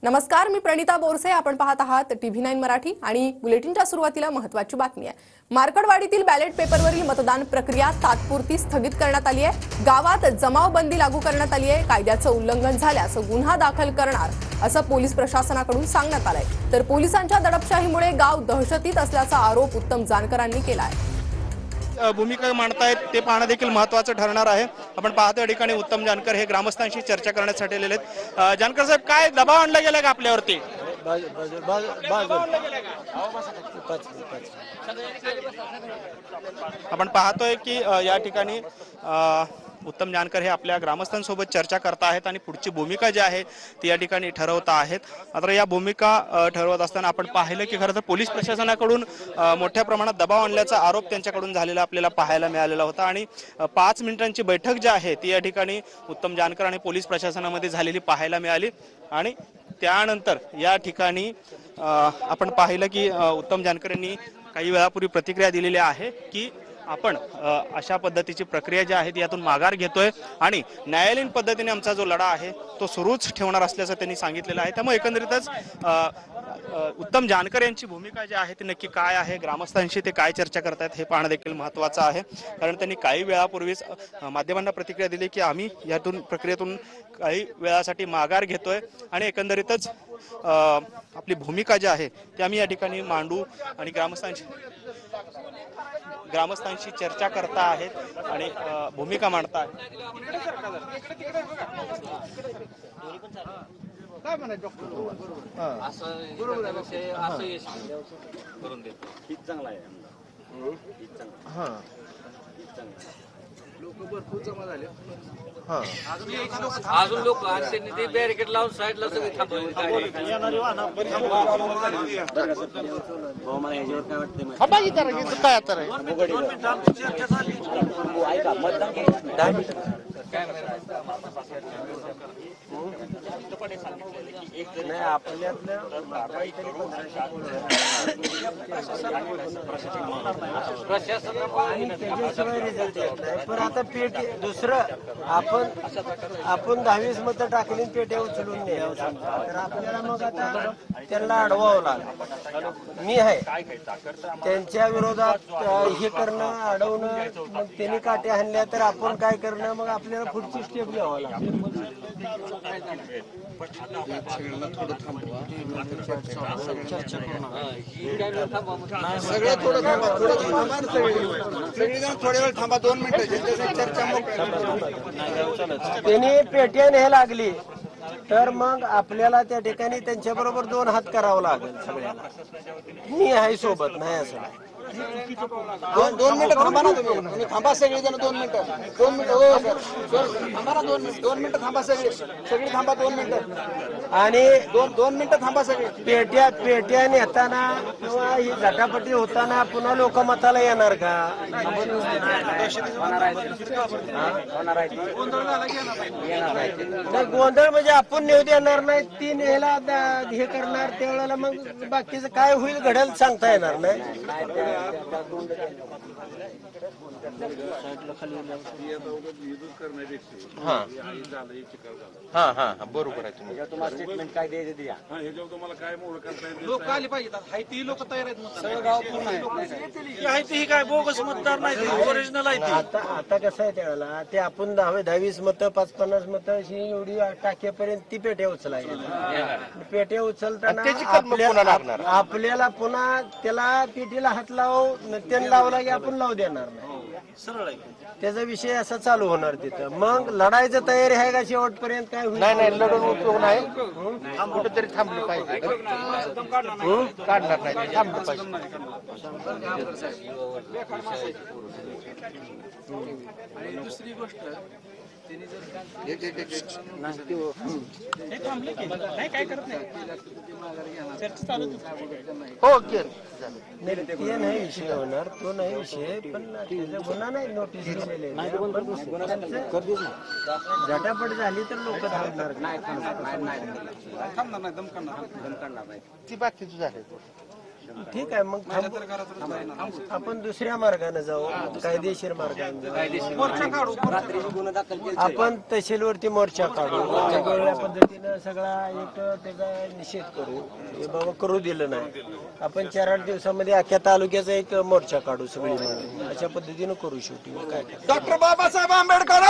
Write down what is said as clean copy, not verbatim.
नमस्कार, मी प्रणिता बोरसे. आपण पाहत आहात TV9 मराठी आणि बुलेटिनच्या सुरुवातीला महत्त्वाची बातमी आहे. मार्कडवाडीतील बॅलेट पेपरवरील मतदान प्रक्रिया तात्पुरती स्थगित करण्यात आली आहे. गावात जमावबंदी लागू करण्यात आली आहे. कायद्याचं उल्लंघन झाल्यास गुन्हा दाखल करणार असं पोलीस प्रशासनाकडून सांगण्यात आलंय. तर पोलिसांच्या दडपशाहीमुळे गाव दहशतीत असल्याचा आरोप उत्तम जानकरांनी केला आहे. भूमिका मांडतायत ते पाहणं देखील महत्त्वाचं ठरणार आहे. आपण पाहतो या ठिकाणी उत्तम जानकर हे ग्रामस्थांशी चर्चा करण्यासाठी आलेले आहेत. जानकर साहेब, काय दबाव आणला गेला का आपल्यावरती? आपण पाहतोय की या ठिकाणी उत्तम जानकर हे आपल्या ग्रामस्थांसोबत चर्चा करत आहेत आणि पुढची भूमिका जी आहे ती या ठिकाणी ठरवत आहेत. मात्र या भूमिका ठरवत असताना आपण पाहिलं की खरं तर पोलीस प्रशासनाकडून मोठ्या प्रमाणात दबाव आणल्याचा आरोप त्यांच्याकडून झालेला आपल्याला पाहायला मिळालेला होता आणि 5 मिनिटांची बैठक जी आहे ती या ठिकाणी उत्तम जानकर आणि पोलीस प्रशासनामध्ये झालेली पाहायला मिळाली. आणि त्यानंतर या ठिकाणी आपण पाहिलं की उत्तम जानकर यांनी काही वेळापूर्वी प्रतिक्रिया दिलेली आहे की आपण अशा पद्धतीची प्रक्रिया जी आहे ती यातून माघार घेतोय आणि न्यायालयीन पद्धतीने आमचा जो लढा आहे तो सुरूच ठेवणार असल्याचं त्यांनी सांगितलेलं आहे. त्यामुळे एकंदरीतच उत्तम जानकर यांची भूमिका जी आहे ती नक्की काय आहे, ग्रामस्थांशी ते काय चर्चा करतायत हे पाहणं देखील महत्त्वाचं आहे. कारण त्यांनी काही वेळापूर्वीच माध्यमांना प्रतिक्रिया दिली की आम्ही यातून प्रक्रियेतून काही वेळासाठी माघार घेतोय आणि एकंदरीतच आपली भूमिका जी आहे ती आम्ही या ठिकाणी मांडू आणि ग्रामस्थांशी चर्चा करता आहेत आणि भूमिका मांडता आहेत. भरपूर जमा झाले. अजून लोक ते बॅरिकेड लावून साईडला सगळे थांबवले. पण आता पेट दुसरं आपण 10-20 मतं टाकली पेट्या उचलून तर आपल्याला मग आता त्यांना अडवावं लागलं. मी आहे त्यांच्या विरोधात हे करणं, अडवणं, मग त्यांनी काट्या हाणल्या तर आपण काय करणं, मग आपल्याला पुढची स्टेप घ्यावं लागेल. त्यांनी पेट्या न्यायला लागली तर मग आपल्याला त्या ठिकाणी त्यांच्या बरोबर 2 हात करावं लागेल सगळ्याला. मी आहे सोबत, नाही असं 2 मिनिटं थांबा ना तुम्ही थांबा सगळेजण 2 मिनिटं हो सर थांबा ना 2 मिनिटं थांबा सगळी थांबा 2 मिनिटं आणि 2 मिनिटं थांबा सगळे. पेट्या नेताना किंवा ही झटापटी होताना पुन्हा लोक मताला येणार का? गोंधळ म्हणजे आपण नेऊ देणार नाही, ती न्यायला हे करणार, त्यावेळेला मग बाकीचं काय होईल घडेल सांगता येणार नाही. बरोबर आहे. तुम्हाला स्टेटमेंट काय द्यायचं द्या. तुम्हाला काय लोक आले पाहिजेत. ती लोक तयार आहेत. सगळं गाव पूर्ण आहे. ही काय बोगस मतदार नाही, ओरिजिनल आहे. आता कसं आहे त्यावेळेला ते आपण 10-20 मतं 5-50 मतं अशी एवढी टाकेपर्यंत ती पेट्या उचलायची. पेट्या उचलताना आपल्याला पुन्हा त्याला पेटीला हात लावू, त्याने लावला की आपण लावू देणार नाही. सरळ आहे. त्याचा विषय असा चालू होणार तिथं. मग लढायचं तयारी आहे का शेवटपर्यंत? काय होईल? नाही लढून उपयोग नाही. कुठेतरी थांबलं पाहिजे. काढणार नाही, थांबलं पाहिजे. दुसरी गोष्ट हो ते नाही विषय होणार, तो नाही विषय. पण गुन्हा नाही, नोटीस झटापट झाली तर लोक थांबणार थांबणार नाही, दम काढणार ती बाकीच झाले. ठीक आहे, मग आपण दुसऱ्या मार्गाने जाऊ, कायदेशीर मार्गाने जाऊ. आपण तहसीलवरती मोर्चा काढू, वेगवेगळ्या पद्धतीनं सगळा एक त्याचा निषेध करू. हे बाबा करू दिलं नाही, आपण 4-8 दिवसामध्ये अख्ख्या तालुक्याचा एक मोर्चा काढू सगळी मिळून. अशा पद्धतीनं करू शेवटी काय. डॉक्टर बाबासाहेब आंबेडकर